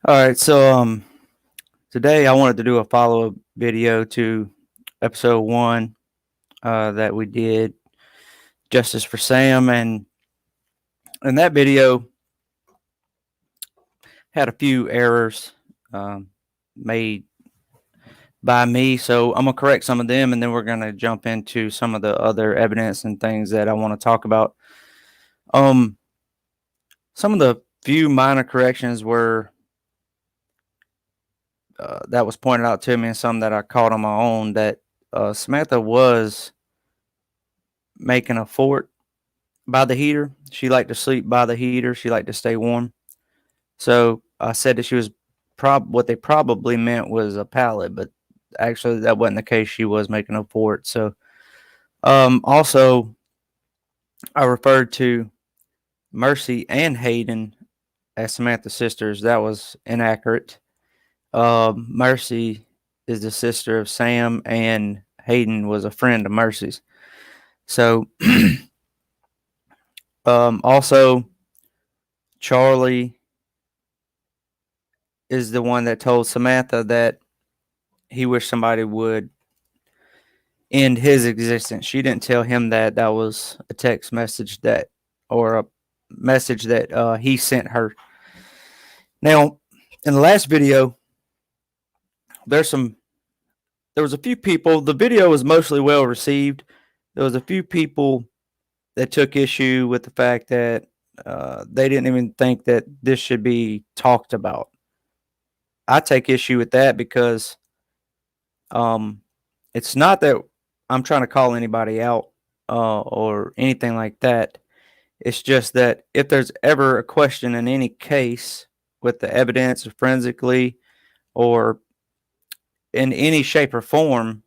All right, so today I wanted to do a follow-up video to episode 1 that we did, Justice for Sam, and in that video had a few errors um, made by me, so I'm gonna correct some of them, and then we're gonna jump into some of the other evidence and things that I want to talk about. Um, some of the few minor corrections were that was pointed out to me, and some that I caught on my own that Samantha was making a fort by the heater. She liked to sleep by the heater. She liked to stay warm. So I said that she was what they probably meant was a pallet, but actually that wasn't the case. She was making a fort. So also I referred to Mercy and Hayden as Samantha's sisters. That was inaccurate. Mercy is the sister of Sam, and Hayden was a friend of Mercy's. So also Charlie is the one that told Samantha that he wished somebody would end his existence. She didn't tell him that. That was a text message or a message that he sent her. Now, in the last video, there's some. There was a few people. The video was mostly well received. There was a few people that took issue with the fact that they didn't even think that this should be talked about. I take issue with that because um, it's not that I'm trying to call anybody out or anything like that. It's just that if there's ever a question in any case with the evidence forensically or in any shape or form,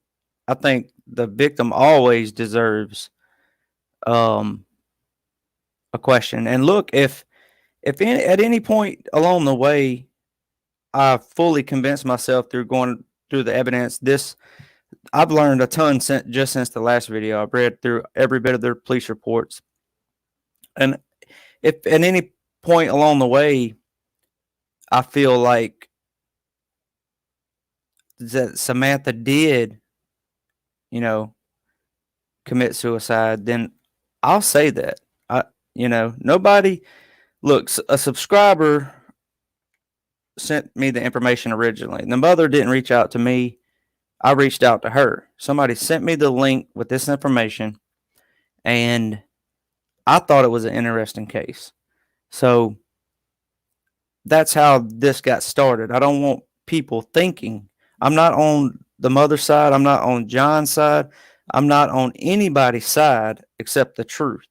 I think the victim always deserves um, a question. And look, if at any point along the way I fully convinced myself through going through the evidence, I've learned a ton since the last video. I've read through every bit of their police reports, and if at any point along the way I feel like that Samantha did, you know, commit suicide, then I'll say that. Nobody looks. A subscriber sent me the information originally. The mother didn't reach out to me. I reached out to her. Somebody sent me the link with this information, and I thought it was an interesting case. So that's how this got started. I don't want people thinking I'm not on the mother's side. I'm not on John's side. I'm not on anybody's side except the truth.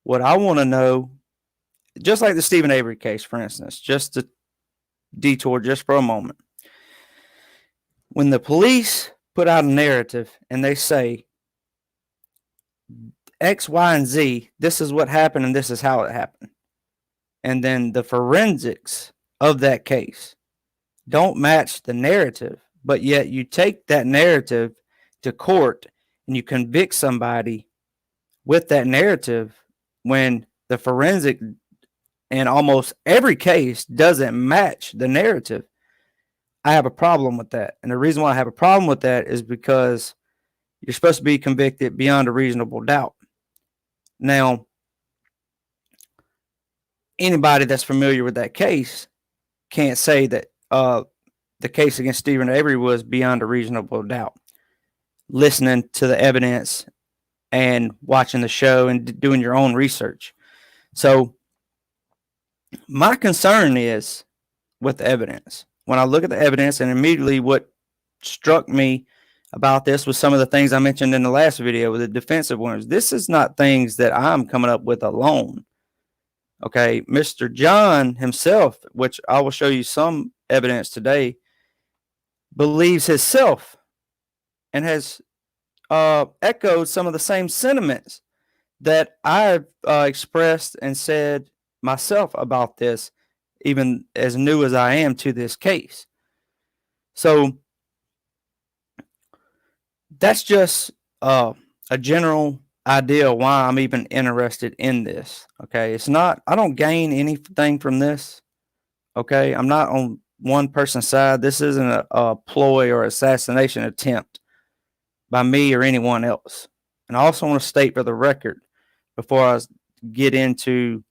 What I want to know, just like the Stephen Avery case, for instance, just to detour just for a moment. When the police put out a narrative and they say X, Y, and Z, this is what happened and this is how it happened. And then the forensics of that case don't match the narrative, but yet you take that narrative to court and you convict somebody with that narrative when the forensic in almost every case doesn't match the narrative. I have a problem with that. And the reason why I have a problem with that is because you're supposed to be convicted beyond a reasonable doubt. Now, anybody that's familiar with that case can't say that the case against Stephen Avery was beyond a reasonable doubt. Listening to the evidence and watching the show and doing your own research. So, my concern is with the evidence. When I look at the evidence, and immediately what struck me about this was some of the things I mentioned in the last video with the defensive ones. This is not things that I'm coming up with alone. Okay, Mr. John himself, which I will show you some evidence today, believes himself and has echoed some of the same sentiments that I've expressed and said myself about this, even as new as I am to this case. So that's just a general idea why I'm even interested in this. Okay, it's not. I don't gain anything from this. Okay, I'm not on one person's side. This isn't a ploy or assassination attempt by me or anyone else. And I also want to state for the record before I get into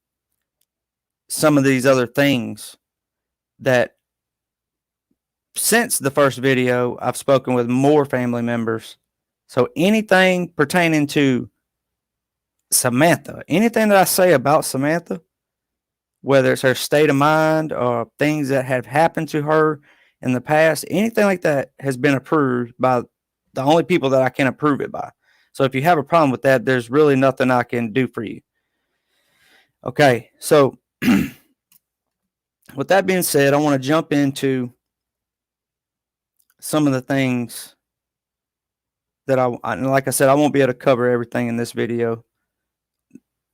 some of these other things that since the first video, I've spoken with more family members. So anything pertaining to Samantha, anything that I say about Samantha, whether it's her state of mind or things that have happened to her in the past, anything like that has been approved by the only people that I can approve it by. So if you have a problem with that, there's really nothing I can do for you. Okay, so with that being said, I want to jump into some of the things that like I said, I won't be able to cover everything in this video,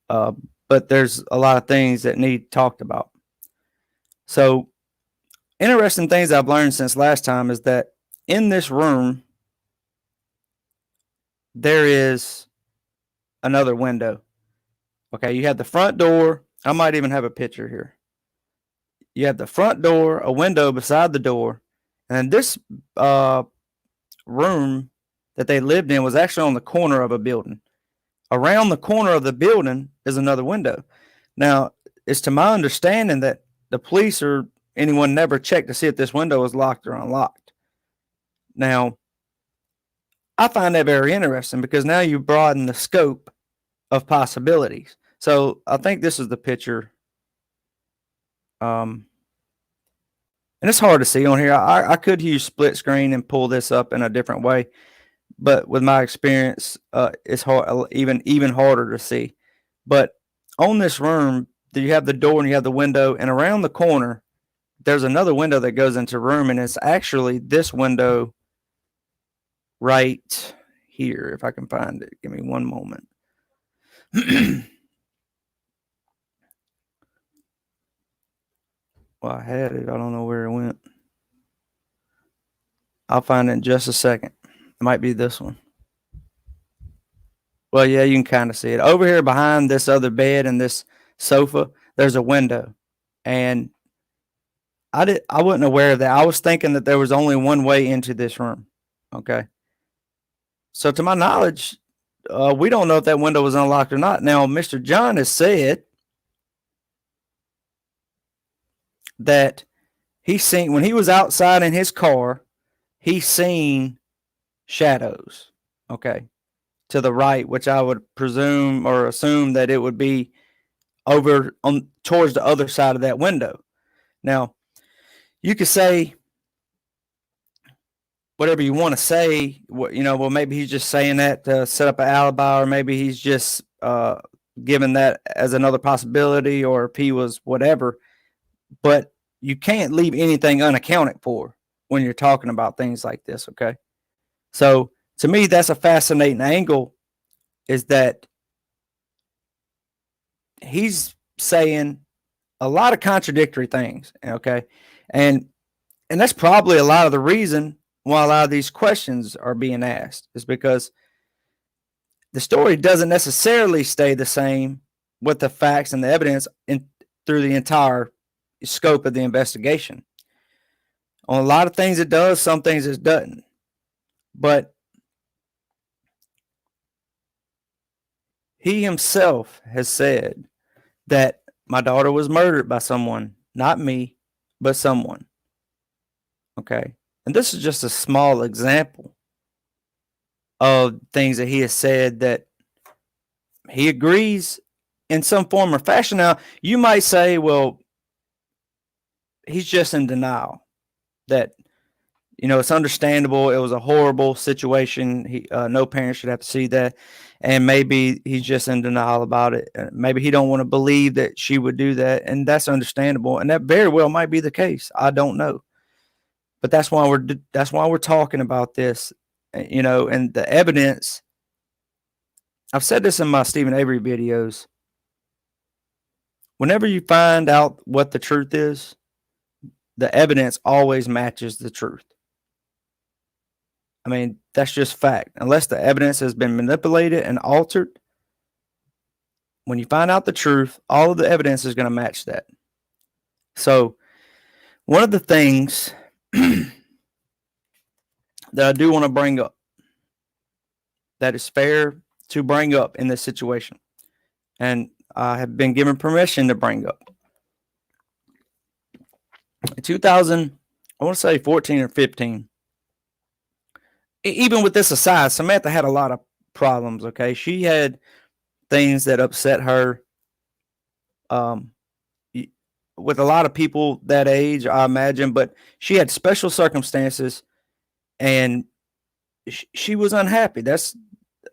but there's a lot of things that need talked about. So interesting things I've learned since last time is that in this room, there is another window. Okay, you have the front door. I might even have a picture here. You have the front door, a window beside the door, and this room that they lived in was actually on the corner of a building. Around the corner of the building is another window. Now, it's to my understanding that the police or anyone never checked to see if this window was locked or unlocked. Now, I find that very interesting because now you broaden the scope of possibilities. So I think this is the picture. And it's hard to see on here. I could use split screen and pull this up in a different way, but with my experience, it's hard, even harder to see. But on this room, you have the door and you have the window, and around the corner, there's another window that goes into room, and it's actually this window right here. If I can find it, give me one moment. Well, I had it. I don't know where it went. I'll find it in just a second. It might be this one. Well, yeah, you can kind of see it. Over here behind this other bed and this sofa, there's a window. And I wasn't aware of that. I was thinking that there was only one way into this room. Okay. So to my knowledge, we don't know if that window was unlocked or not. Now, Mr. John has said that he seen when he was outside in his car, he seen shadows. Okay. To the right, which I would presume or assume that it would be over on towards the other side of that window. Now, you could say whatever you want to say, well, maybe he's just saying that to set up an alibi, or maybe he's just given that as another possibility, or if he was whatever. But you can't leave anything unaccounted for when you're talking about things like this, okay? So to me, that's a fascinating angle, is that he's saying a lot of contradictory things, okay? And that's probably a lot of the reason why a lot of these questions are being asked, is because the story doesn't necessarily stay the same with the facts and the evidence through the entire scope of the investigation. On a lot of things it does, some things it doesn't. But he himself has said that my daughter was murdered by someone, not me, but someone. Okay. And this is just a small example of things that he has said that he agrees in some form or fashion. Now, you might say, well, he's just in denial. That, it's understandable. It was a horrible situation. No parent should have to see that. And maybe he's just in denial about it. Maybe he don't want to believe that she would do that. And that's understandable. And that very well might be the case. I don't know. But that's why we're talking about this, and the evidence. I've said this in my Stephen Avery videos. Whenever you find out what the truth is, the evidence always matches the truth. I mean, that's just fact. Unless the evidence has been manipulated and altered, when you find out the truth, all of the evidence is going to match that. So One of the things that I do want to bring up that is fair to bring up in this situation, and I have been given permission to bring up. In 2000, I want to say 14 or 15, even with this aside, Samantha had a lot of problems, okay? She had things that upset her with a lot of people that age, I imagine, but she had special circumstances and she was unhappy. That's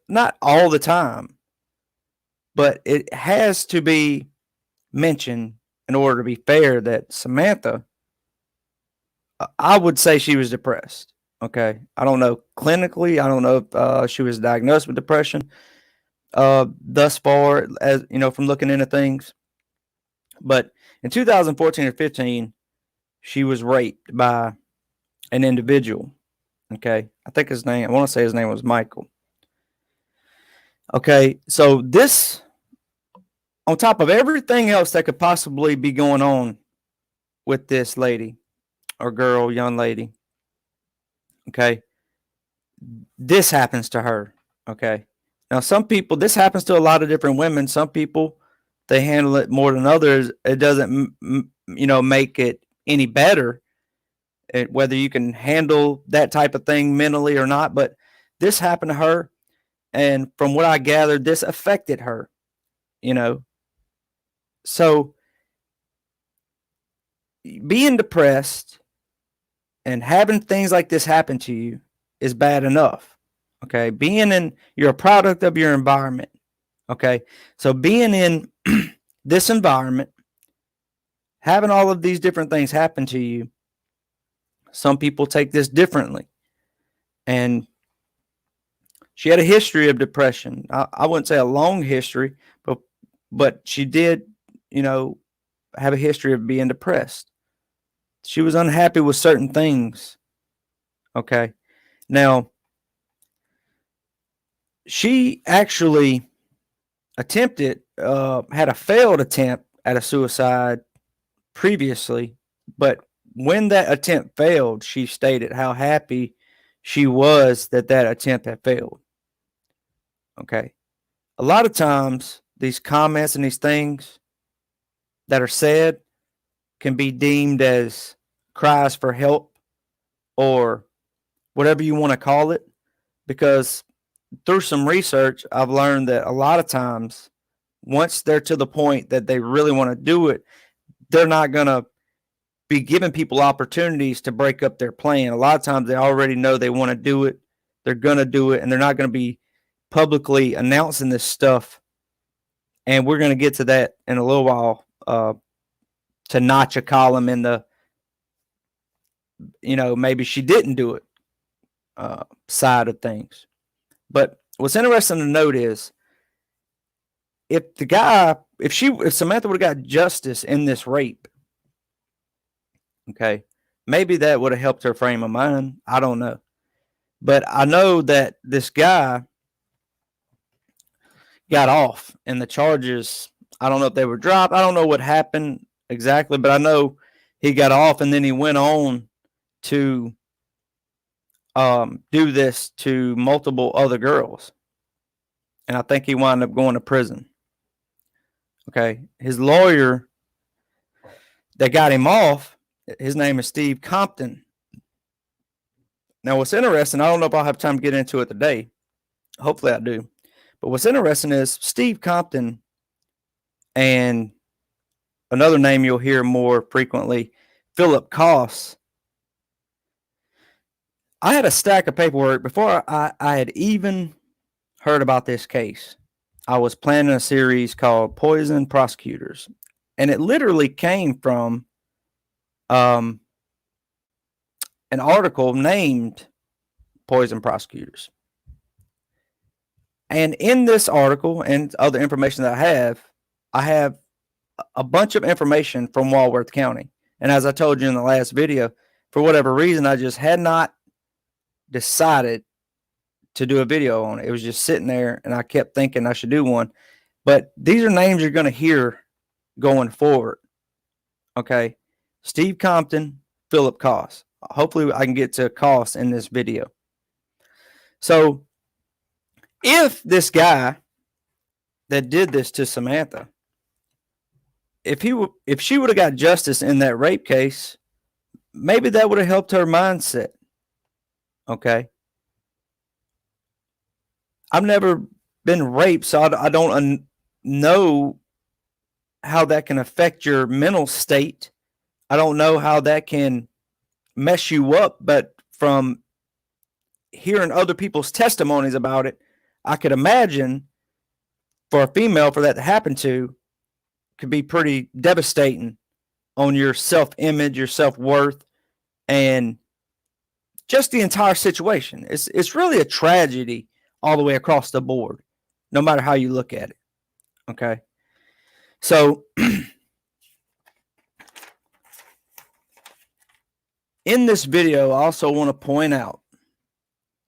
not all the time, but it has to be mentioned in order to be fair that Samantha, I would say she was depressed. Okay. I don't know clinically. I don't know if she was diagnosed with depression thus far, as you know, from looking into things. But in 2014 or 15, she was raped by an individual. Okay. I think his name, I want to say his name was Michael. Okay. So this, on top of everything else that could possibly be going on with this lady or girl, young lady, okay, this happens to her. Okay. Now, some people, this happens to a lot of different women. Some people, they handle it more than others. It doesn't, make it any better, whether you can handle that type of thing mentally or not. But this happened to her. And from what I gathered, this affected her, So being depressed and having things like this happen to you is bad enough. Okay. You're a product of your environment. Okay. So being in this environment, having all of these different things happen to you, some people take this differently. And she had a history of depression. I wouldn't say a long history, but she did, have a history of being depressed. She was unhappy with certain things. Okay. Now, she actually had a failed attempt at a suicide previously, but when that attempt failed, she stated how happy she was that attempt had failed. Okay. A lot of times, these comments and these things that are said can be deemed as cries for help or whatever you want to call it, because through some research, I've learned that a lot of times, once they're to the point that they really want to do it, they're not going to be giving people opportunities to break up their plan. A lot of times they already know they want to do it. They're going to do it, and they're not going to be publicly announcing this stuff. And we're going to get to that in a little while, to notch a column in the, maybe she didn't do it side of things. But what's interesting to note is if Samantha would have got justice in this rape, okay, maybe that would have helped her frame of mind. I don't know. But I know that this guy got off and the charges, I don't know if they were dropped. I don't know what happened exactly, but I know he got off and then he went on to do this to multiple other girls. And I think he wound up going to prison. Okay. His lawyer that got him off, his name is Steve Compton. Now, what's interesting, I don't know if I'll have time to get into it today. Hopefully I do. But what's interesting is Steve Compton and another name you'll hear more frequently, Philip Koss. I had a stack of paperwork before I had even heard about this case. I was planning a series called Poison Prosecutors, and it literally came from an article named Poison Prosecutors. And in this article and other information that I have a bunch of information from Walworth County. And as I told you in the last video, for whatever reason, I just had not decided to do a video on it. It was just sitting there and I kept thinking I should do one. But these are names you're going to hear going forward. Okay. Steve Compton, Philip Koss. Hopefully I can get to Koss in this video. So if this guy that did this to Samantha, if she would have got justice in that rape case, maybe that would have helped her mindset. Okay. I've never been raped, so I don't know how that can affect your mental state. I don't know how that can mess you up, but from hearing other people's testimonies about it, I could imagine for a female for that to happen to could be pretty devastating on your self-image, your self-worth, and just the entire situation. It's really a tragedy all the way across the board, no matter how you look at it. Okay. So in this video, I also want to point out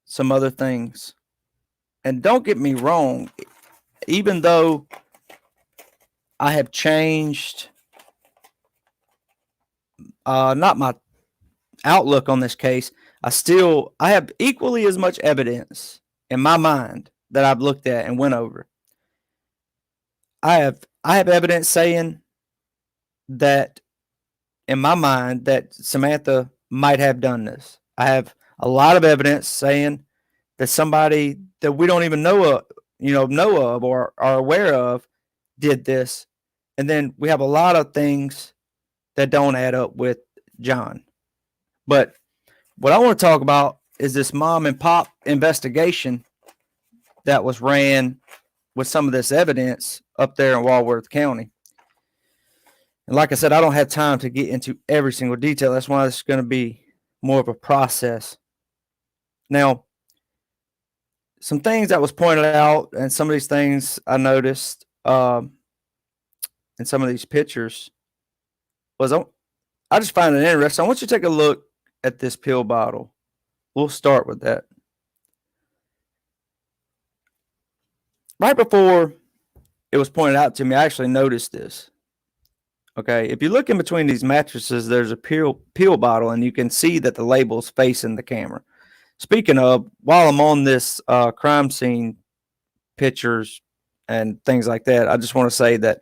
some other things. And don't get me wrong, even though I have changed not my outlook on this case, I have equally as much evidence in my mind that I've looked at and went over. I have evidence saying that in my mind that Samantha might have done this. I have a lot of evidence saying that somebody that we don't even know of or are aware of did this. And then we have a lot of things that don't add up with John. But what I want to talk about is this mom and pop investigation that was ran with some of this evidence up there in Walworth County. And like I said, I don't have time to get into every single detail. That's why it's going to be more of a process. Now, some things that was pointed out, and some of these things I noticed in some of these pictures was I just find it interesting. I want you to take a look at this pill bottle. We'll start with that. Right before it was pointed out to me, I actually noticed this. Okay, if you look in between these mattresses, there's a pill bottle, and you can see that the label's facing the camera. Speaking of, while I'm on this crime scene pictures and things like that, I just want to say that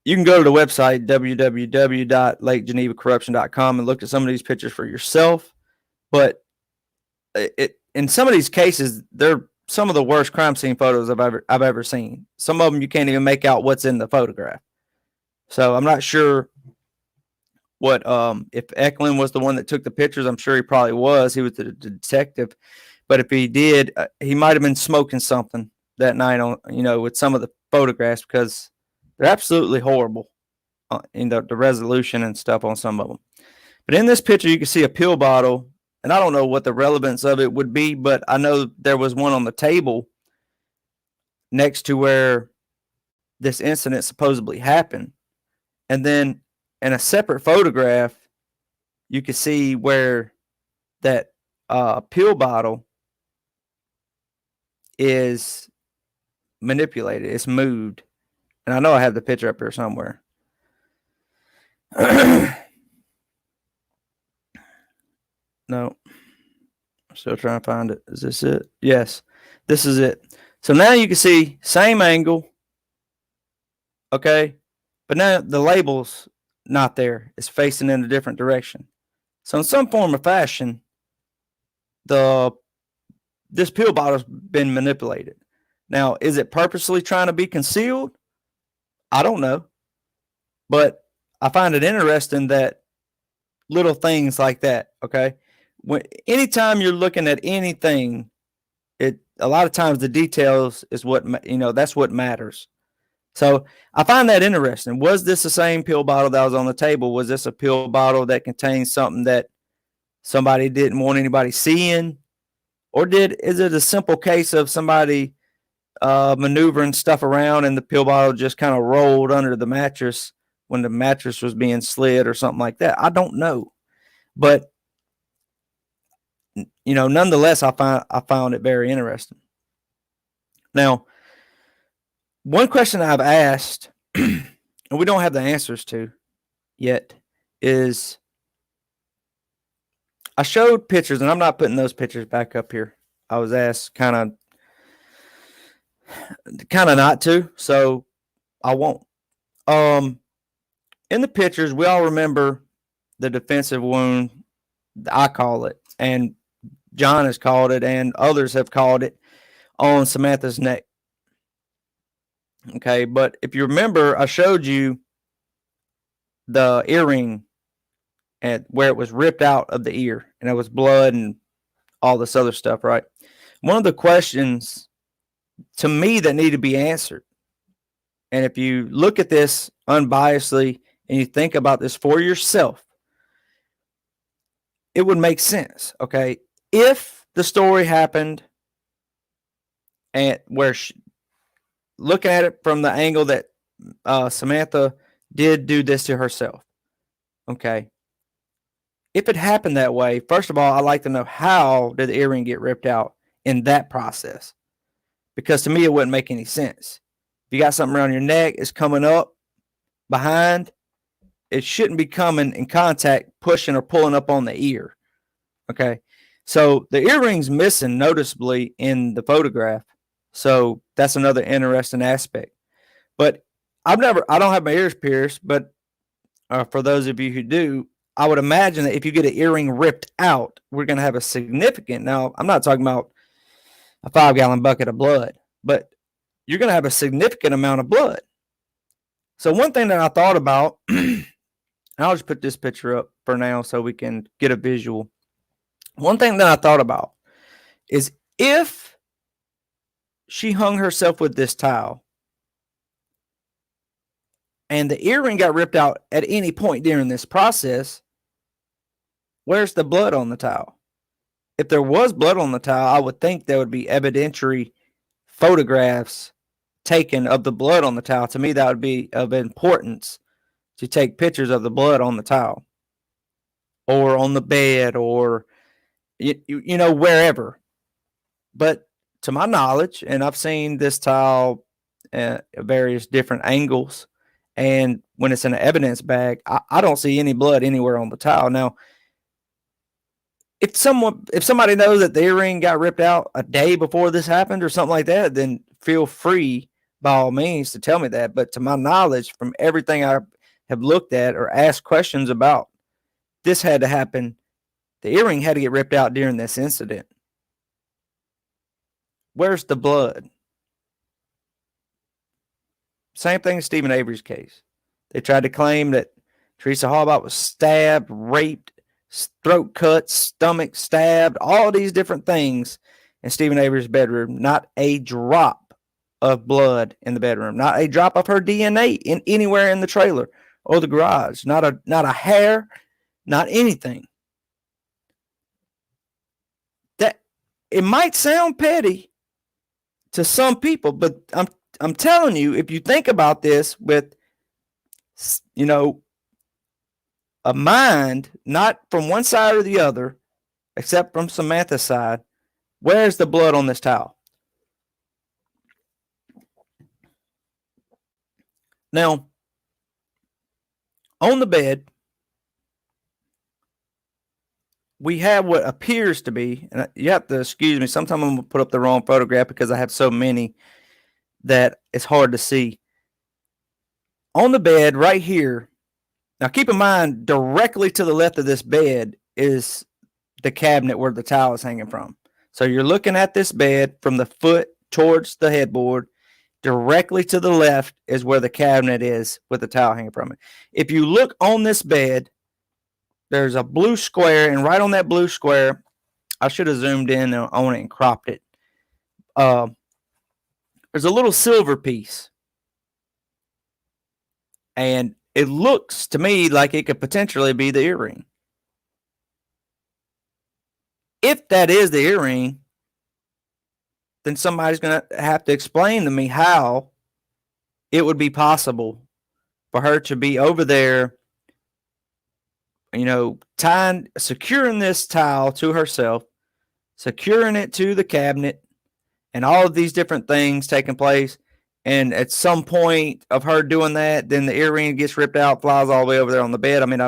you can go to the website, www.lakegenevacorruption.com, and look at some of these pictures for yourself. But in some of these cases, they're some of the worst crime scene photos I've ever seen. Some of them you can't even make out what's in the photograph. So I'm not sure what if Eklund was the one that took the pictures. I'm sure he probably was. He was the detective. But if he did, he might have been smoking something that night on with some of the photographs, because they're absolutely horrible in the resolution and stuff on some of them. But in this picture, you can see a pill bottle, and I don't know what the relevance of it would be, but I know there was one on the table next to where this incident supposedly happened. And then in a separate photograph, you can see where that pill bottle is manipulated. It's moved. And I know I have the picture up here somewhere. No. I'm still trying to find it. Is this it? Yes. This is it. So now you can see same angle. Okay. But now the label's not there. It's facing in a different direction. So in some form or fashion, this pill bottle's been manipulated. Now, is it purposely trying to be concealed? I don't know. But I find it interesting that little things like that, okay? Anytime you're looking at anything, a lot of times the details is what, that's what matters. So I find that interesting. Was this the same pill bottle that was on the table? Was this a pill bottle that contains something that somebody didn't want anybody seeing? Or is it a simple case of somebody maneuvering stuff around and the pill bottle just kind of rolled under the mattress when the mattress was being slid or something like that? I don't know. But, nonetheless, I found it very interesting. Now, one question I've asked, and we don't have the answers to yet, is I showed pictures, and I'm not putting those pictures back up here. I was asked kind of not to, so I won't. In the pictures, we all remember the defensive wound. I call it, and John has called it, and others have called it on Samantha's neck. Okay, but if you remember, I showed you the earring and where it was ripped out of the ear, and it was blood and all this other stuff, right? One of the questions to me that need to be answered, and if you look at this unbiasedly and you think about this for yourself, it would make sense. Okay, if the story happened and where looking at it from the angle that Samantha did do this to herself, okay, if it happened that way, first of all, I'd like to know how did the earring get ripped out in that process, because to me it wouldn't make any sense. If you got something around your neck, it's coming up behind, it shouldn't be coming in contact, pushing or pulling up on the ear. Okay, so the earring's missing noticeably in the photograph, so that's another interesting aspect. But I don't have my ears pierced, but for those of you who do, I would imagine that if you get an earring ripped out, we're going to have a significant, now I'm not talking about a 5-gallon bucket of blood, but you're going to have a significant amount of blood. So one thing that I thought about, I'll just put this picture up for now so we can get a visual. One thing that I thought about is if she hung herself with this towel and the earring got ripped out at any point during this process, where's the blood on the towel? If there was blood on the towel, I would think there would be evidentiary photographs taken of the blood on the towel. To me, that would be of importance to take pictures of the blood on the towel or on the bed or, you know, wherever. But to my knowledge, and I've seen this towel at various different angles, and when it's in an evidence bag, I don't see any blood anywhere on the towel. Now, if somebody knows that the earring got ripped out a day before this happened or something like that, then feel free by all means to tell me that. But to my knowledge, from everything I have looked at or asked questions about, this had to happen. The earring had to get ripped out during this incident. Where's the blood? Same thing as Steven Avery's case. They tried to claim that Teresa Halbach was stabbed, raped, throat cut, stomach stabbed, all these different things in Steven Avery's bedroom. Not a drop of blood in the bedroom. Not a drop of her DNA in anywhere in the trailer or the garage. Not a hair, not anything. That it might sound petty to some people, but I'm telling you, if you think about this with, you know, a mind, not from one side or the other, except from Samantha's side, where's the blood on this towel? Now, on the bed, we have what appears to be, and you have to excuse me, sometimes I'm going to put up the wrong photograph because I have so many that it's hard to see. On the bed right here, now keep in mind, directly to the left of this bed is the cabinet where the towel is hanging from. So you're looking at this bed from the foot towards the headboard. Directly to the left is where the cabinet is with the towel hanging from it. If you look on this bed, there's a blue square, and right on that blue square, I should have zoomed in on it and cropped it. There's a little silver piece. And it looks to me like it could potentially be the earring. If that is the earring, then somebody's going to have to explain to me how it would be possible for her to be over there, you know, securing this towel to herself, securing it to the cabinet, and all of these different things taking place. And at some point of her doing that, then the earring gets ripped out, flies all the way over there on the bed. I mean,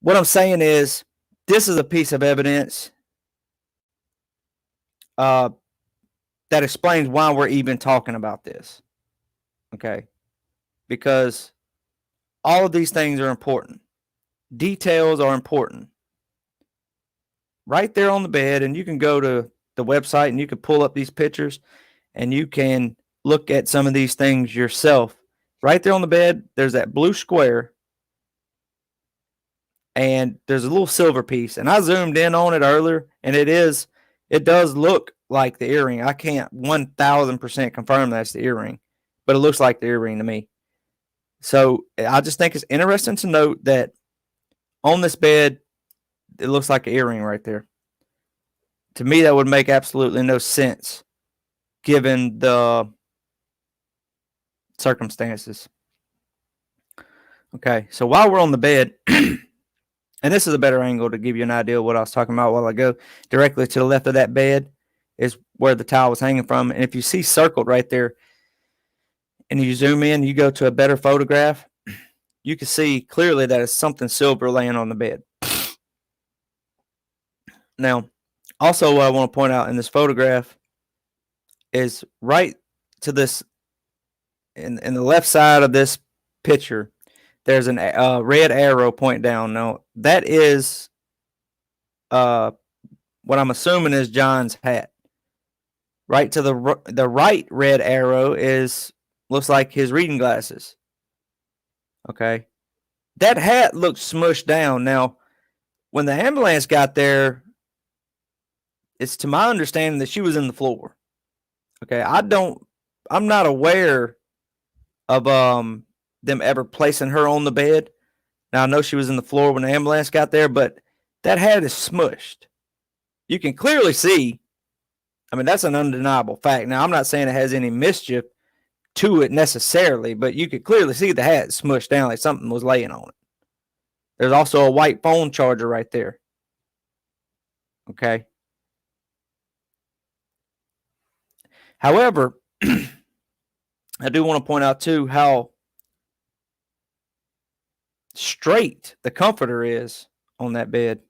what I'm saying is, this is a piece of evidence that explains why we're even talking about this. Okay. Because all of these things are important. Details are important. Right there on the bed, and you can go to the website and you can pull up these pictures and you can look at some of these things yourself. Right there on the bed, there's that blue square and there's a little silver piece. And I zoomed in on it earlier, and it does look like the earring. I can't 1000% confirm that's the earring, but it looks like the earring to me. So I just think it's interesting to note that on this bed, it looks like an earring right there. To me, that would make absolutely no sense given the circumstances. Okay, so while we're on the bed, and this is a better angle to give you an idea of what I was talking about a while ago, directly to the left of that bed is where the towel was hanging from. And if you see circled right there, and you zoom in, you go to a better photograph, you can see clearly that it's something silver laying on the bed. Now, also what I want to point out in this photograph is right to this, in the left side of this picture, there's a red arrow pointing down. Now, that is what I'm assuming is John's hat. Right to the right red arrow looks like his reading glasses. Okay. That hat looks smushed down. Now, when the ambulance got there, it's to my understanding that she was in the floor. Okay. I'm not aware of them ever placing her on the bed. Now, I know she was in the floor when the ambulance got there, but that hat is smushed. You can clearly see, I mean, that's an undeniable fact. Now, I'm not saying it has any mischief to it necessarily, but you could clearly see the hat smushed down like something was laying on it. There's also a white phone charger right there. Okay. However, I do want to point out too how straight the comforter is on that bed.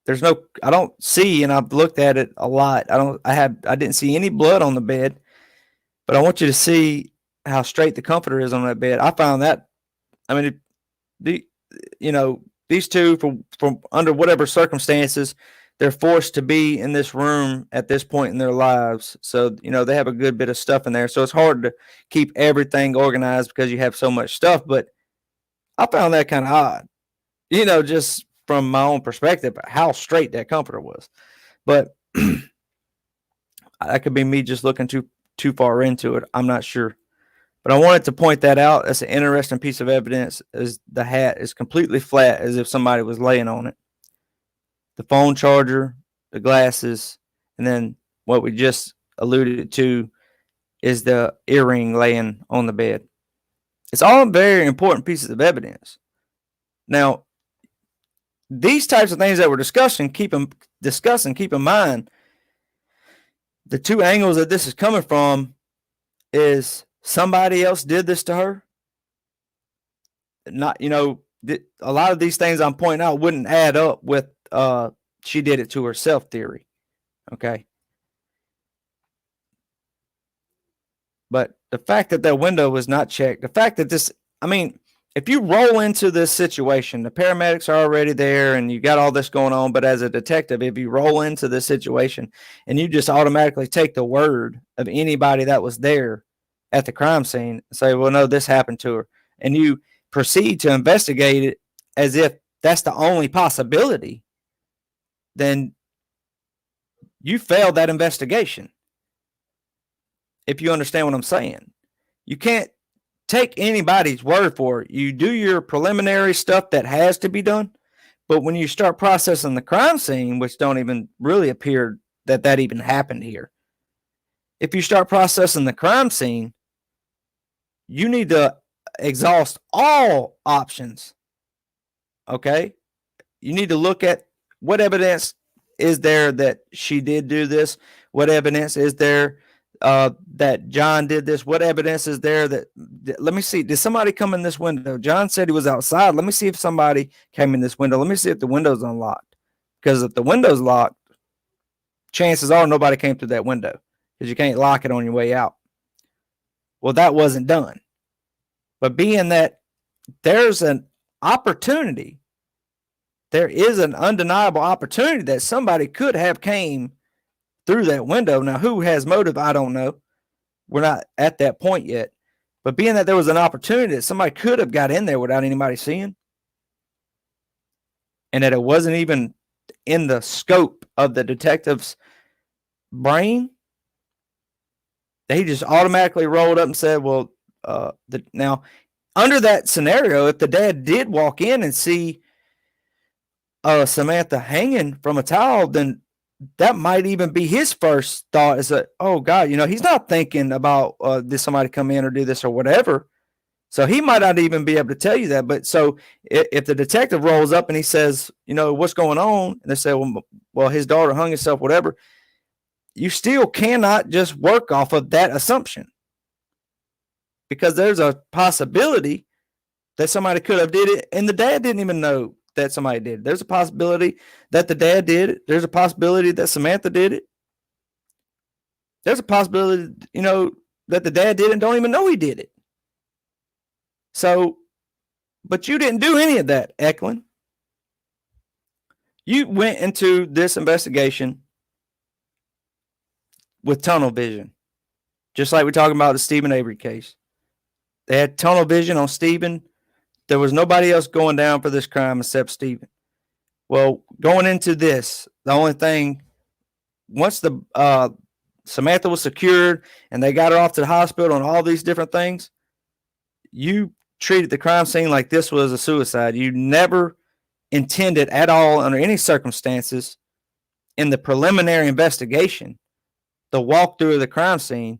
I don't see, and I've looked at it a lot. I didn't see any blood on the bed, but I want you to see how straight the comforter is on that bed. I found that, I mean, these two, from under whatever circumstances, they're forced to be in this room at this point in their lives. So, they have a good bit of stuff in there. So it's hard to keep everything organized because you have so much stuff. But I found that kind of odd, just from my own perspective, how straight that comforter was. But that could be me just looking too far into it. I'm not sure. But I wanted to point that out. That's an interesting piece of evidence, is the hat is completely flat as if somebody was laying on it. The phone charger, the glasses, and then what we just alluded to is the earring laying on the bed. It's all very important pieces of evidence. Now, these types of things that we're discussing, keep in mind, the two angles that this is coming from is somebody else did this to her. Not, a lot of these things I'm pointing out wouldn't add up with she did it to herself theory. Okay. But the fact that window was not checked, the fact that if you roll into this situation, the paramedics are already there and you got all this going on, but as a detective, if you roll into this situation and you just automatically take the word of anybody that was there at the crime scene and say, well, no, this happened to her, and you proceed to investigate it as if that's the only possibility, then you failed that investigation. If you understand what I'm saying, you can't take anybody's word for it. You do your preliminary stuff that has to be done, but when you start processing the crime scene, which don't even really appear that even happened here, if you start processing the crime scene, you need to exhaust all options. Okay? You need to look at what evidence is there that she did do this, what evidence is there that John did this? What evidence is there let me see. Did somebody come in this window? John said he was outside. Let me see if somebody came in this window. Let me see if the window's unlocked. Because if the window's locked, chances are nobody came through that window because you can't lock it on your way out. Well, that wasn't done. But being that there's an opportunity, there is an undeniable opportunity that somebody could have came through that window. Now, who has motive? I don't know. We're not at that point yet. But being that there was an opportunity that somebody could have got in there without anybody seeing, and that it wasn't even in the scope of the detective's brain, that he just automatically rolled up and said, well, now, under that scenario, if the dad did walk in and see Samantha hanging from a towel, then that might even be his first thought is that, oh God, he's not thinking about did somebody come in or do this or whatever. So he might not even be able to tell you that. But so if the detective rolls up and he says, what's going on? And they say, well, his daughter hung herself, whatever. You still cannot just work off of that assumption, because there's a possibility that somebody could have did it and the dad didn't even know that somebody did it. There's a possibility that the dad did it. There's a possibility that Samantha did it. There's a possibility, that the dad did it and don't even know he did it. So, but you didn't do any of that, Eklund. You went into this investigation with tunnel vision, just like we're talking about the Stephen Avery case. They had tunnel vision on Stephen. There was nobody else going down for this crime except Stephen. Well, going into this, the only thing, once the Samantha was secured and they got her off to the hospital and all these different things, you treated the crime scene like this was a suicide. You never intended at all, under any circumstances, in the preliminary investigation, the walkthrough of the crime scene,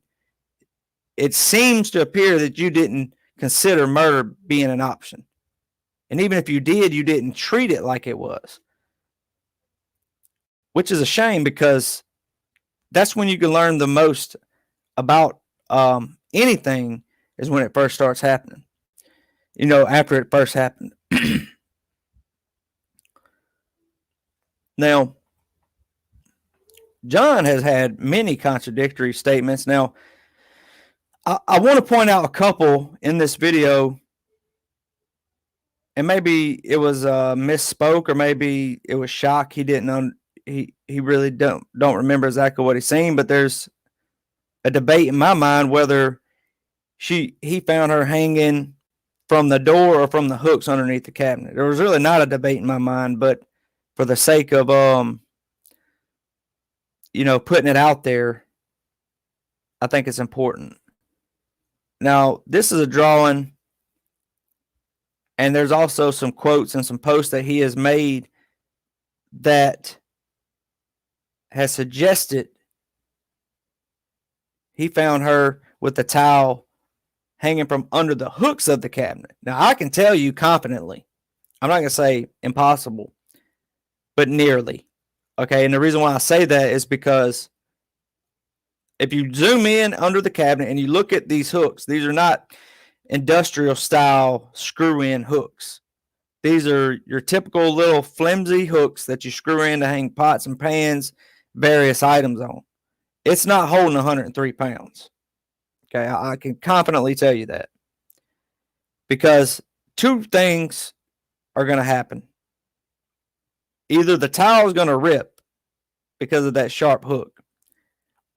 it seems to appear that you didn't consider murder being an option. And even if you did, you didn't treat it like it was, which is a shame, because that's when you can learn the most about anything, is when it first starts happening, after it first happened. Now, John has had many contradictory statements. Now, I want to point out a couple in this video, and maybe it was misspoke, or maybe it was shock. He didn't he really don't remember exactly what he's seen, but there's a debate in my mind whether he found her hanging from the door or from the hooks underneath the cabinet. There was really not a debate in my mind, but for the sake of putting it out there, I think it's important. Now, this is a drawing, and there's also some quotes and some posts that he has made that has suggested he found her with the towel hanging from under the hooks of the cabinet. Now, I can tell you confidently, I'm not going to say impossible, but nearly. Okay, and the reason why I say that is because if you zoom in under the cabinet and you look at these hooks, these are not industrial style screw-in hooks. These are your typical little flimsy hooks that you screw in to hang pots and pans, various items on. It's not holding 103 pounds. Okay, I can confidently tell you that, because two things are going to happen. Either the towel is going to rip because of that sharp hook,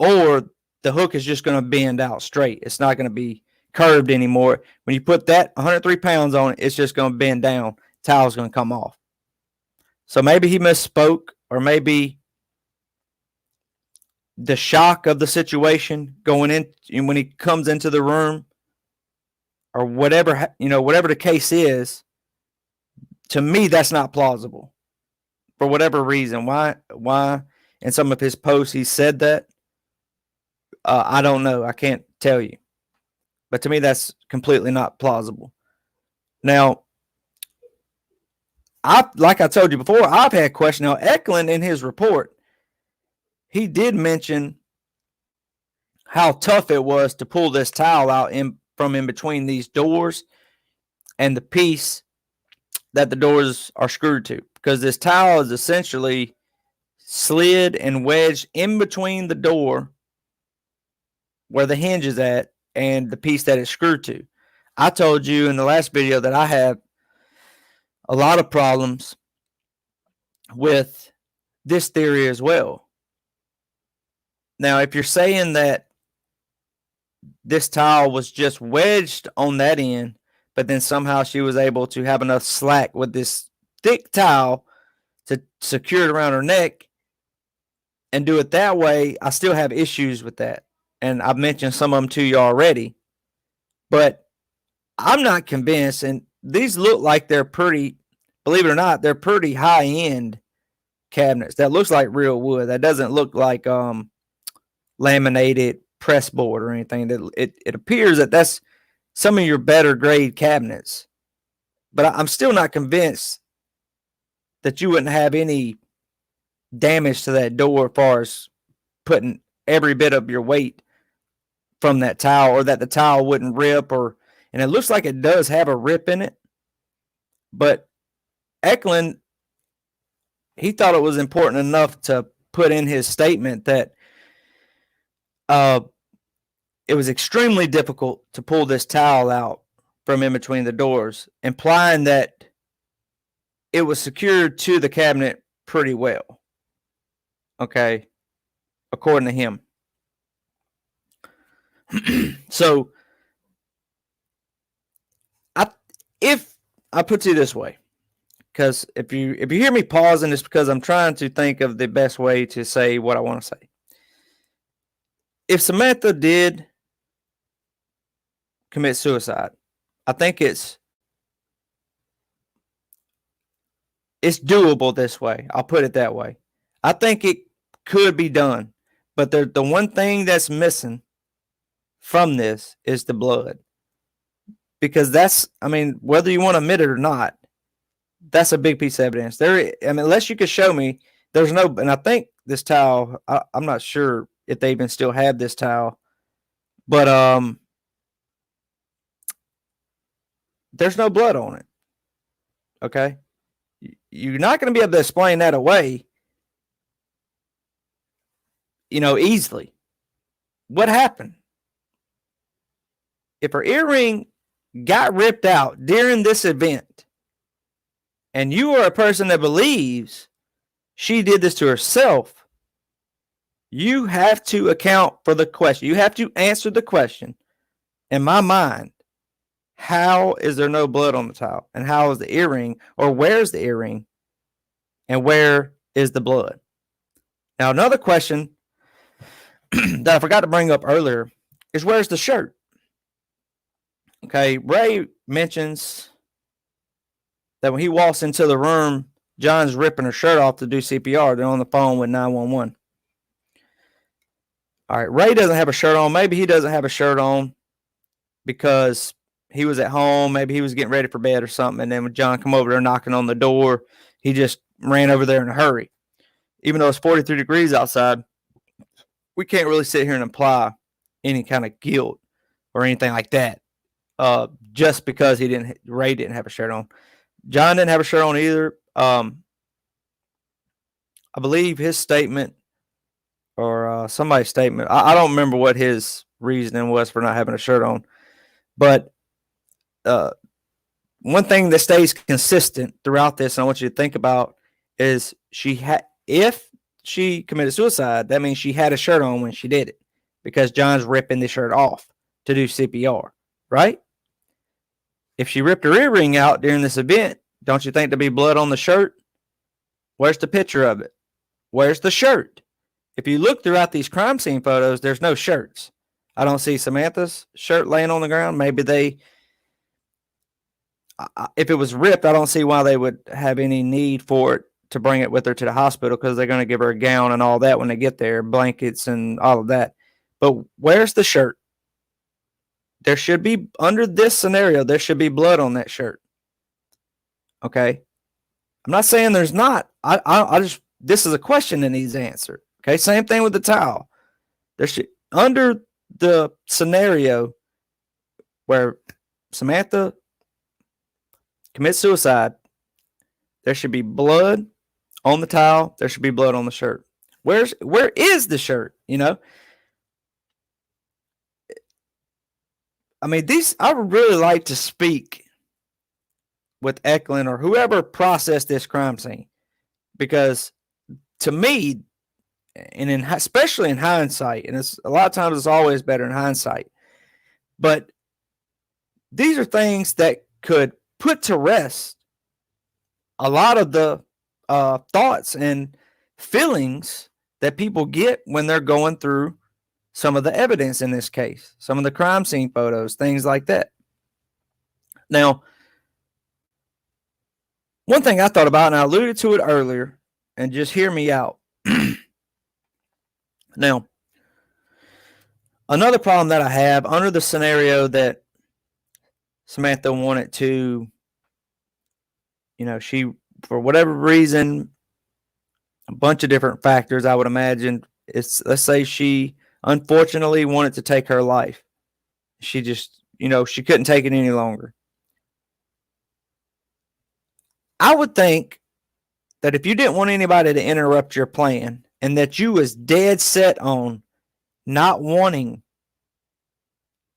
or the hook is just going to bend out straight. It's not going to be curved anymore. When you put that 103 pounds on it, it's just going to bend down. Towel's going to come off. So maybe he misspoke, or maybe the shock of the situation going in when he comes into the room, or whatever, whatever the case is, to me, that's not plausible. For whatever reason, why in some of his posts he said that, I don't know. I can't tell you. But to me, that's completely not plausible. Now, like I told you before, I've had questions. Now, Eklund, in his report, he did mention how tough it was to pull this towel out from in between these doors and the piece that the doors are screwed to, because this towel is essentially slid and wedged in between the door where the hinge is at and the piece that it's screwed to. I told you in the last video that I have a lot of problems with this theory as well. Now, if you're saying that this towel was just wedged on that end, but then somehow she was able to have enough slack with this thick towel to secure it around her neck and do it that way, I still have issues with that. And I've mentioned some of them to you already. But I'm not convinced, and these look like they're pretty, believe it or not, they're pretty high-end cabinets. That looks like real wood. That doesn't look like laminated press board or anything. That it appears that that's some of your better grade cabinets. But I'm still not convinced that you wouldn't have any damage to that door as far as putting every bit of your weight from that towel, or that the towel wouldn't rip, and it looks like it does have a rip in it. But Eklund, he thought it was important enough to put in his statement that it was extremely difficult to pull this towel out from in between the doors, implying that it was secured to the cabinet pretty well. Okay, according to him. So, if I put it this way, because if you hear me pausing, it's because I'm trying to think of the best way to say what I want to say. If Samantha did commit suicide, I think it's doable this way. I'll put it that way. I think it could be done, but the one thing that's missing from this is the blood. Because that's, I mean, whether you want to admit it or not, that's a big piece of evidence. Unless you could show me, there's no, and I think this towel, I'm not sure if they even still have this towel, but there's no blood on it. Okay? You're not going to be able to explain that away, easily. What happened? If her earring got ripped out during this event, and you are a person that believes she did this to herself, you have to account for the question. You have to answer the question, in my mind, how is there no blood on the towel? And how is the earring, or where's the earring? And where is the blood? Now, another question that I forgot to bring up earlier is, where's the shirt? Okay, Ray mentions that when he walks into the room, John's ripping her shirt off to do CPR. They're on the phone with 911. All right, Ray doesn't have a shirt on. Maybe he doesn't have a shirt on because he was at home. Maybe he was getting ready for bed or something. And then when John come over there knocking on the door, he just ran over there in a hurry. Even though it's 43 degrees outside, we can't really sit here and imply any kind of guilt or anything like that. Just because Ray didn't have a shirt on. John didn't have a shirt on either. I believe his statement, or somebody's statement, I don't remember what his reasoning was for not having a shirt on. But one thing that stays consistent throughout this, and I want you to think about, is if she committed suicide, that means she had a shirt on when she did it, because John's ripping the shirt off to do CPR, right? If she ripped her earring out during this event, don't you think there'd be blood on the shirt? Where's the picture of it? Where's the shirt? If you look throughout these crime scene photos, there's no shirts. I don't see Samantha's shirt laying on the ground. Maybe if it was ripped, I don't see why they would have any need for it to bring it with her to the hospital, because they're going to give her a gown and all that when they get there, blankets and all of that. But where's the shirt? There should be, under this scenario, there should be blood on that shirt. Okay? I'm not saying there's not. This is a question that needs answered. Okay? Same thing with the towel. Under the scenario where Samantha commits suicide, there should be blood on the towel. There should be blood on the shirt. Where is the shirt? You know, I mean, I would really like to speak with Eklund or whoever processed this crime scene, because to me, and especially in hindsight, and it's a lot of times it's always better in hindsight, but these are things that could put to rest a lot of the thoughts and feelings that people get when they're going through some of the evidence in this case, some of the crime scene photos, things like that. Now, one thing I thought about, and I alluded to it earlier, and just hear me out. Now, another problem that I have under the scenario that Samantha wanted to, she, for whatever reason, a bunch of different factors, I would imagine, let's say she unfortunately wanted to take her life. She just, she couldn't take it any longer. I would think that if you didn't want anybody to interrupt your plan, and that you was dead set on not wanting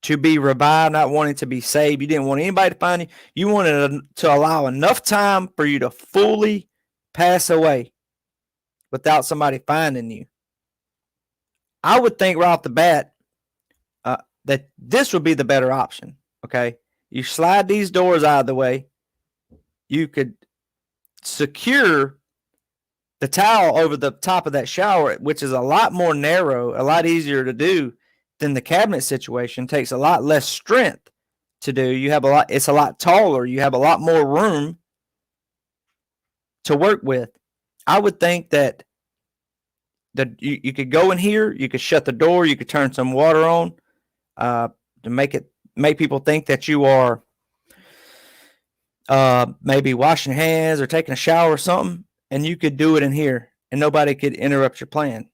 to be revived, not wanting to be saved, you didn't want anybody to find you, you wanted to allow enough time for you to fully pass away without somebody finding you, I would think right off the bat that this would be the better option. Okay, you slide these doors out of the way. You could secure the towel over the top of that shower, which is a lot more narrow, a lot easier to do than the cabinet situation. It takes a lot less strength to do. It's a lot taller. You have a lot more room to work with. I would think that you could go in here, you could shut the door, you could turn some water on to make people think that you are maybe washing hands or taking a shower or something, and you could do it in here and nobody could interrupt your plan.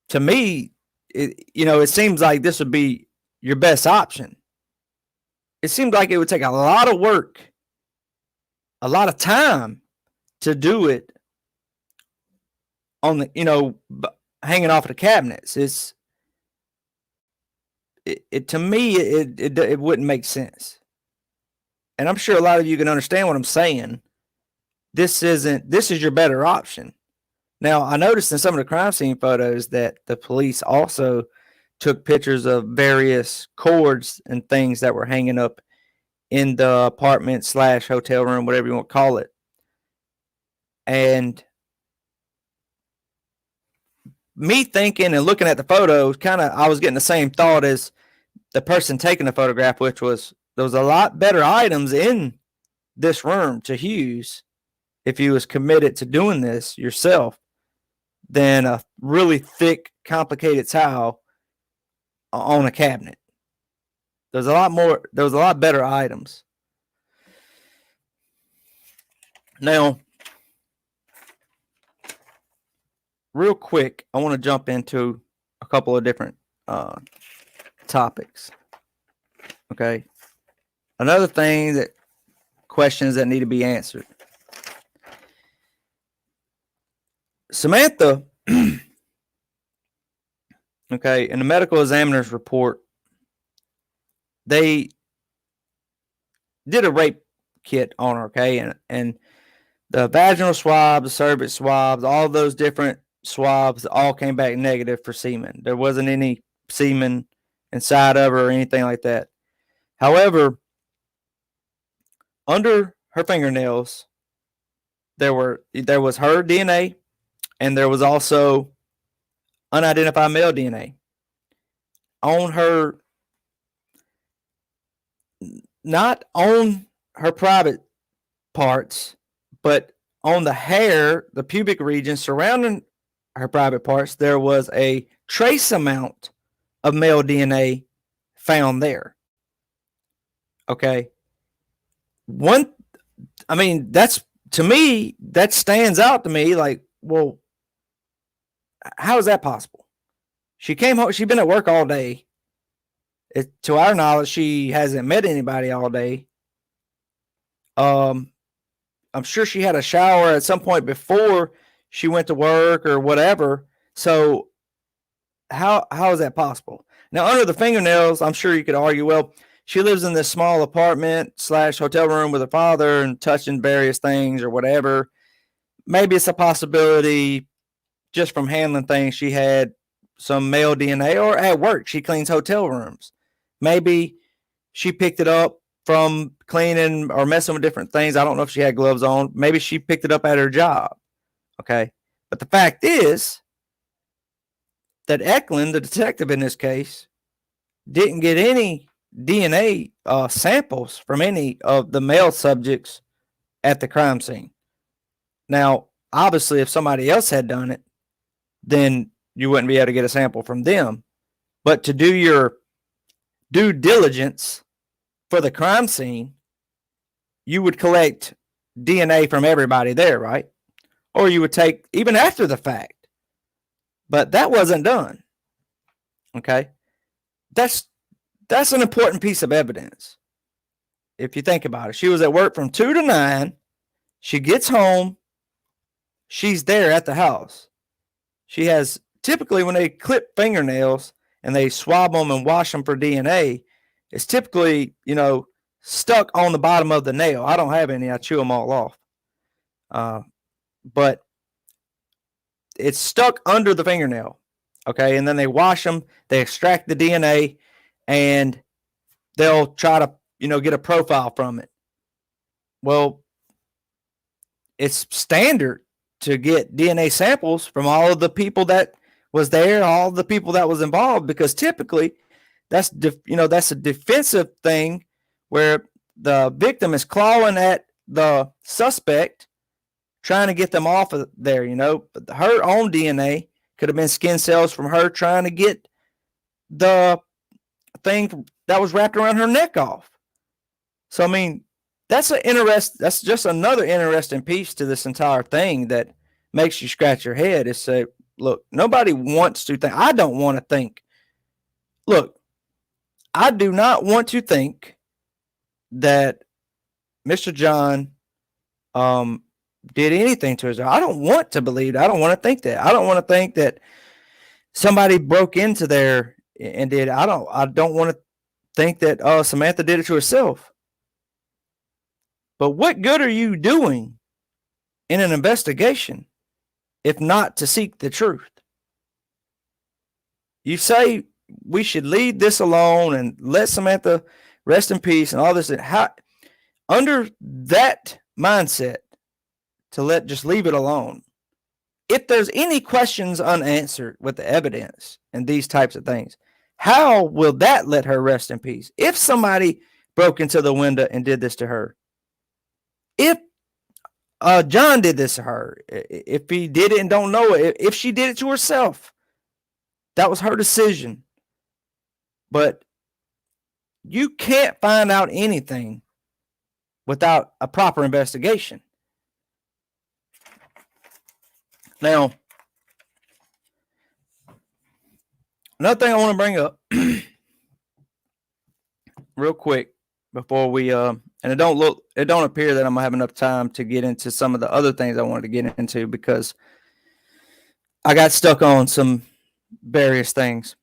To me, it seems like this would be your best option. It seems like it would take a lot of work, a lot of time to do it on the, hanging off of the cabinets. To me, it wouldn't make sense. And I'm sure a lot of you can understand what I'm saying. This is your better option. Now, I noticed in some of the crime scene photos that the police also took pictures of various cords and things that were hanging up in the apartment / hotel room, whatever you want to call it. And me thinking and looking at the photos, I was getting the same thought as the person taking the photograph, which was there was a lot better items in this room to use if you was committed to doing this yourself than a really thick, complicated towel on a cabinet. There was a lot better items. Now, real quick, I want to jump into a couple of different topics. Okay. Another thing questions that need to be answered. Samantha, okay, in the medical examiner's report, they did a rape kit on her, okay, and the vaginal swabs, the cervix swabs, all those different swabs all came back negative for semen. There wasn't any semen inside of her or anything like that. However, under her fingernails, there was her DNA, and there was also unidentified male DNA on her, not on her private parts, but on the hair, the pubic region surrounding her private parts. There was a trace amount of male DNA found there. Okay. That's, to me, that stands out to me like, well, how is that possible? She came home. She'd been at work all day. To our knowledge, she hasn't met anybody all day. I'm sure she had a shower at some point before she went to work or whatever. So how is that possible? Now, under the fingernails, I'm sure you could argue, well, she lives in this small apartment / hotel room with her father and touching various things or whatever. Maybe it's a possibility just from handling things. She had some male DNA, or at work, she cleans hotel rooms. Maybe she picked it up from cleaning or messing with different things. I don't know if she had gloves on. Maybe she picked it up at her job. Okay. But the fact is that Eklund, the detective in this case, didn't get any DNA samples from any of the male subjects at the crime scene. Now, obviously, if somebody else had done it, then you wouldn't be able to get a sample from them. But to do your due diligence for the crime scene, you would collect DNA from everybody there, right? Or you would take even after the fact. But that wasn't done. Okay? That's an important piece of evidence. If you think about it, she was at work from 2 to 9. She gets home. She's there at the house. She has, typically when they clip fingernails and they swab them and wash them for DNA, it's typically, stuck on the bottom of the nail. I don't have any. I chew them all off. But it's stuck under the fingernail. Okay. And then they wash them, they extract the DNA, and they'll try to, get a profile from it. Well, it's standard to get DNA samples from all of the people that was there, all the people that was involved, because typically that's a defensive thing where the victim is clawing at the suspect, trying to get them off of there, But her own DNA could have been skin cells from her trying to get the thing that was wrapped around her neck off. So, I mean, that's just another interesting piece to this entire thing that makes you scratch your head. Is say, look, nobody wants to think. I don't want to think. Look, I do not want to think that Mr. John did anything to his. I don't want to believe that. I don't want to think that. I don't want to think that somebody broke into there and did. I don't want to think that Samantha did it to herself. But what good are you doing in an investigation if not to seek the truth? You say we should leave this alone and let Samantha rest in peace and all this. How, under that mindset, just leave it alone. If there's any questions unanswered with the evidence and these types of things, how will that let her rest in peace? If somebody broke into the window and did this to her, if John did this to her, if he did it and don't know it, if she did it to herself, that was her decision. But you can't find out anything without a proper investigation. Now, another thing I want to bring up real quick before we and it don't appear that I'm gonna have enough time to get into some of the other things I wanted to get into because I got stuck on some various things.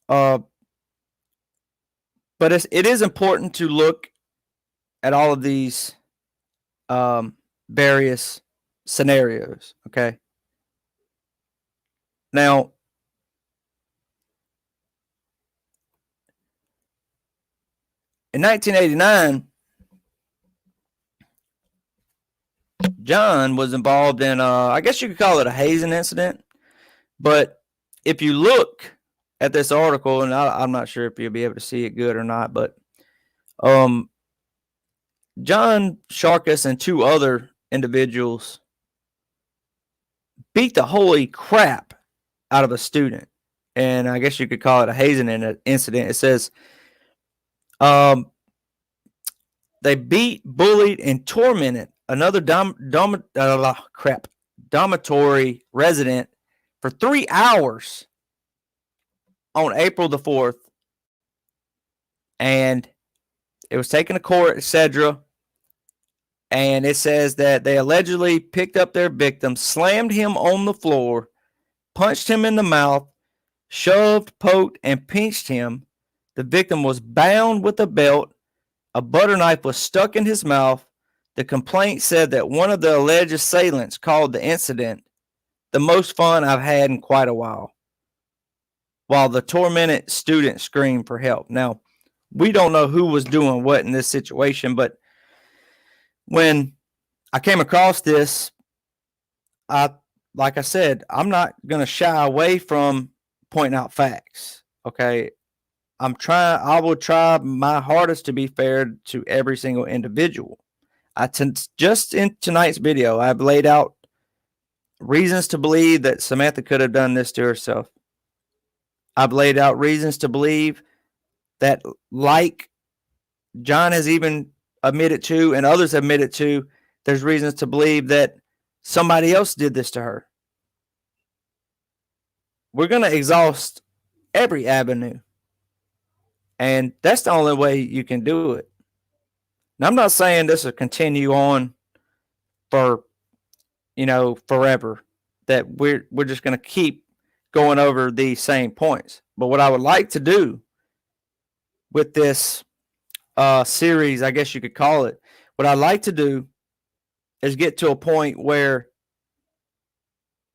But it is important to look at all of these various scenarios. Okay. Now, in 1989, John was involved in, I guess you could call it a hazing incident. But if you look at this article, and I'm not sure if you'll be able to see it good or not, but John Sharkus and 2 other individuals beat the holy crap out of a student. And I guess you could call it a hazing incident. It says they beat, bullied, and tormented another dormitory resident for 3 hours on April the 4th, and it was taken to court, etc. And it says that they allegedly picked up their victim, slammed him on the floor, punched him in the mouth, shoved, poked, and pinched him. The victim was bound with a belt. A butter knife was stuck in his mouth. The complaint said that one of the alleged assailants called the incident the most fun I've had in quite a while the tormented student screamed for help. Now, we don't know who was doing what in this situation, but when I came across this, like I said, I'm not going to shy away from pointing out facts. Okay. I will try my hardest to be fair to every single individual. Just in tonight's video, I've laid out reasons to believe that Samantha could have done this to herself. I've laid out reasons to believe that, like John has even admitted to, and others have admitted to, there's reasons to believe that somebody else did this to her. We're going to exhaust every avenue. And that's the only way you can do it. Now, I'm not saying this will continue on for, forever, that we're just going to keep going over these same points. But what I would like to do with this series, I guess you could call it, what I'd like to do is get to a point where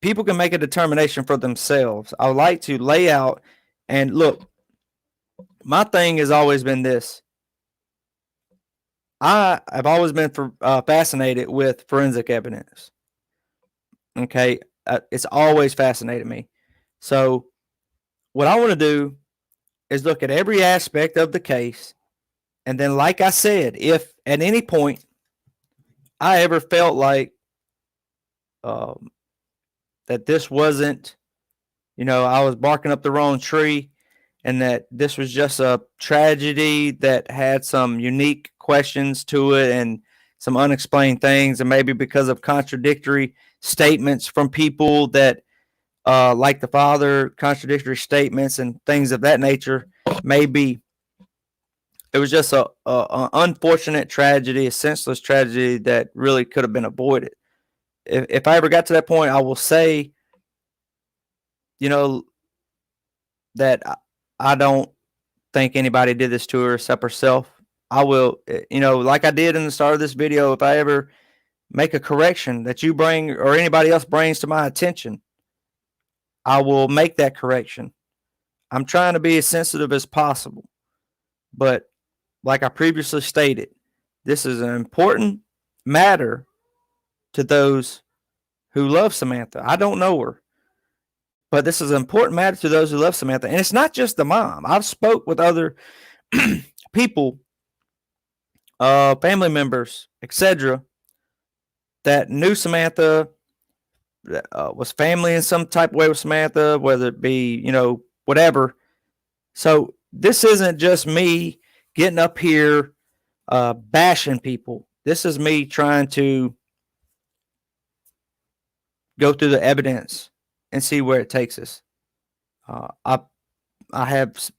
people can make a determination for themselves. I would like to lay out, and look, my thing has always been this. I have always been fascinated with forensic evidence. Okay, it's always fascinated me. So what I want to do is look at every aspect of the case, and then, like I said, if at any point I ever felt like that this wasn't, I was barking up the wrong tree, and that this was just a tragedy that had some unique questions to it and some unexplained things, and maybe because of contradictory statements from people that, like the father, contradictory statements and things of that nature, maybe it was just a unfortunate tragedy, a senseless tragedy that really could have been avoided. If I ever got to that point, I will say, that I don't think anybody did this to her except herself. I will, like I did in the start of this video, if I ever make a correction that you bring or anybody else brings to my attention, I will make that correction. I'm trying to be as sensitive as possible. But like I previously stated, this is an important matter to those who love Samantha. I don't know her, but this is an important matter to those who love Samantha. And it's not just the mom. I've spoke with other people, family members, etc., that knew Samantha, was family in some type of way with Samantha, whether it be, whatever. So this isn't just me getting up here bashing people. This is me trying to go through the evidence and see where it takes us. I have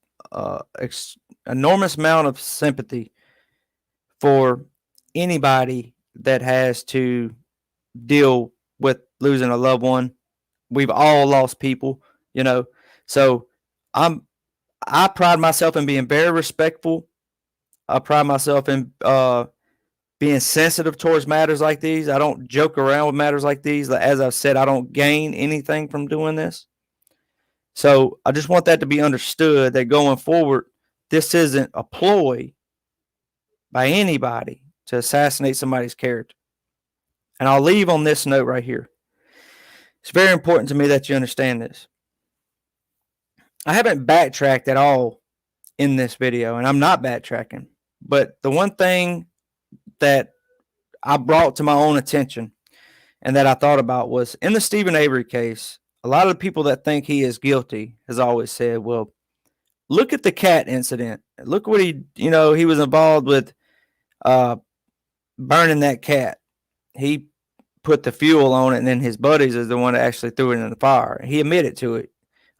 enormous amount of sympathy for anybody that has to deal with losing a loved one. We've all lost people, so I pride myself in being very respectful. I pride myself in being sensitive towards matters like these. I don't joke around with matters like these. As I've said, I don't gain anything from doing this. So I just want that to be understood, that going forward, this isn't a ploy by anybody to assassinate somebody's character. And I'll leave on this note right here. It's very important to me that you understand this. I haven't backtracked at all in this video, and I'm not backtracking. But the one thing that I brought to my own attention and that I thought about was, in the Steven Avery case, a lot of the people that think he is guilty has always said, well, look at the cat incident. Look what he was involved with burning that cat. He put the fuel on it, and then his buddies is the one that actually threw it in the fire. He admitted to it.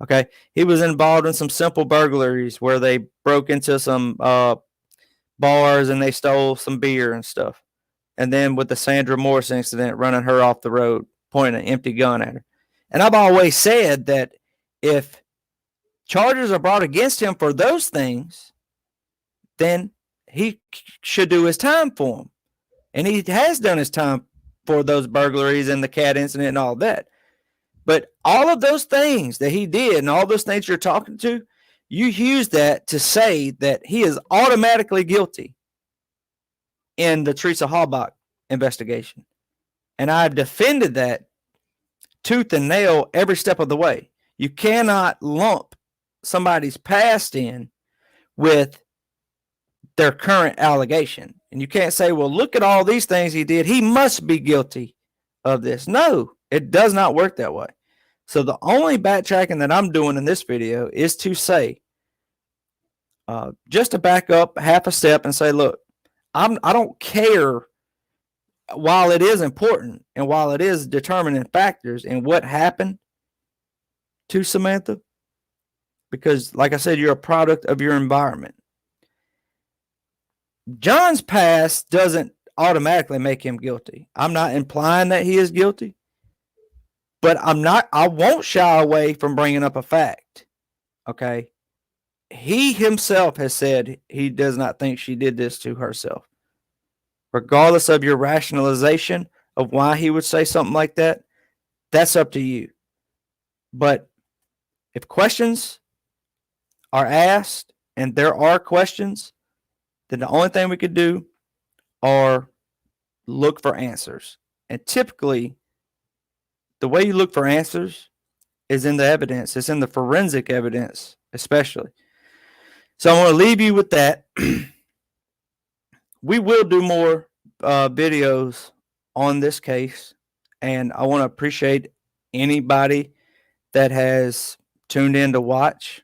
Okay. He was involved in some simple burglaries where they broke into some bars and they stole some beer and stuff. And then with the Sandra Morse incident, running her off the road, pointing an empty gun at her. And I've always said that if charges are brought against him for those things, then he should do his time for them. And he has done his time for those burglaries and the cat incident and all that. But all of those things that he did and all those things you're talking to, you use that to say that he is automatically guilty in the Teresa Halbach investigation. And I've defended that tooth and nail every step of the way. You cannot lump somebody's past in with their current allegation. And you can't say, well, look at all these things he did. He must be guilty of this. No, it does not work that way. So the only backtracking that I'm doing in this video is to say, just to back up half a step and say, look, I don't care, while it is important and while it is determining factors in what happened to Samantha, because like I said, you're a product of your environment. John's past doesn't automatically make him guilty. I'm not implying that he is guilty, but I won't shy away from bringing up a fact. Okay. He himself has said he does not think she did this to herself. Regardless of your rationalization of why he would say something like that, that's up to you. But if questions are asked, and there are questions, then the only thing we could do are look for answers. And typically, the way you look for answers is in the evidence. It's in the forensic evidence, especially. So I'm going to leave you with that. We will do more videos on this case, and I want to appreciate anybody that has tuned in to watch,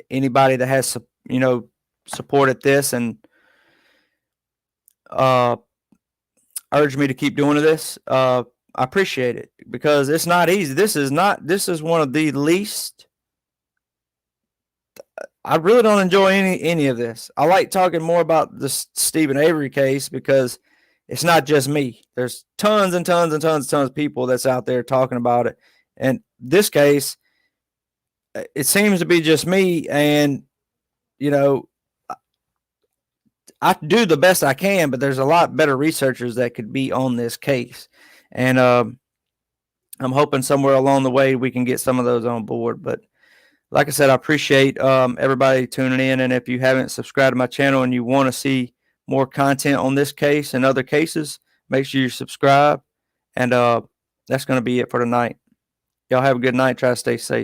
anybody that has, supported this and urged me to keep doing this. I appreciate it because it's not easy. This is one of the least. I really don't enjoy any of this. I like talking more about the Steven Avery case because it's not just me. There's tons and tons and tons and tons of people that's out there talking about it. And this case, it seems to be just me. And, I do the best I can, but there's a lot better researchers that could be on this case. And I'm hoping somewhere along the way we can get some of those on board. But like I said, I appreciate everybody tuning in. And if you haven't subscribed to my channel and you want to see more content on this case and other cases, make sure you subscribe. And that's going to be it for tonight. Y'all have a good night. Try to stay safe.